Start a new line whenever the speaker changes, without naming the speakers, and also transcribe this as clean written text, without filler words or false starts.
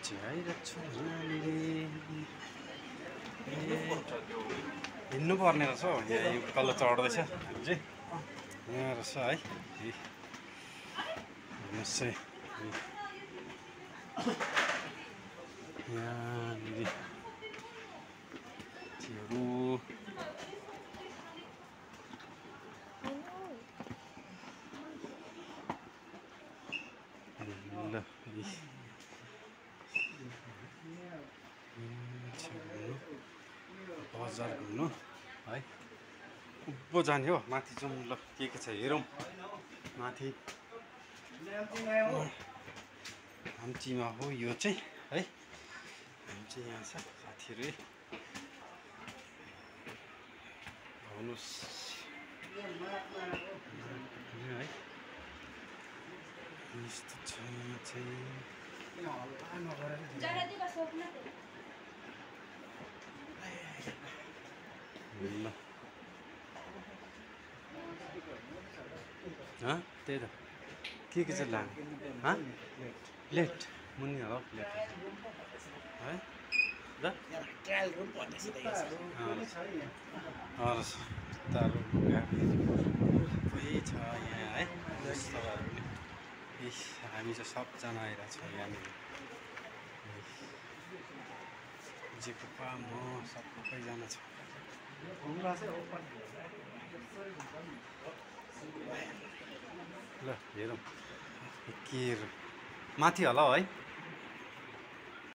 आइरहेको छु हिँड्नु पर्ने रहेछ हौ यहाँ उकालो चढ्दैछ अझै यहाँ रहेछ है हेर्नुहोस् है यहाँनिर त्योहरू ल बजार घुम्नु है उँभो जाने हो माथि जाउँ ल के छ हेरौँ माथि हम्चीमा हो यो चाहिँ है हम्ची यहाँ छ साथीहरू आउनुहोस् है यस्तो छ चाहिँ ल त्यही त के चाहिँ लाने प्लेट मुनि होला प्लेट है ल
ट्रायल रुम भन्ने
जुत्ताहरू सबै छ यहाँ है हामी चाहिँ सबजना आइरहेको छौँ यहाँनिर जेको म सबैजना छ ल हेरौँ के माथि होला है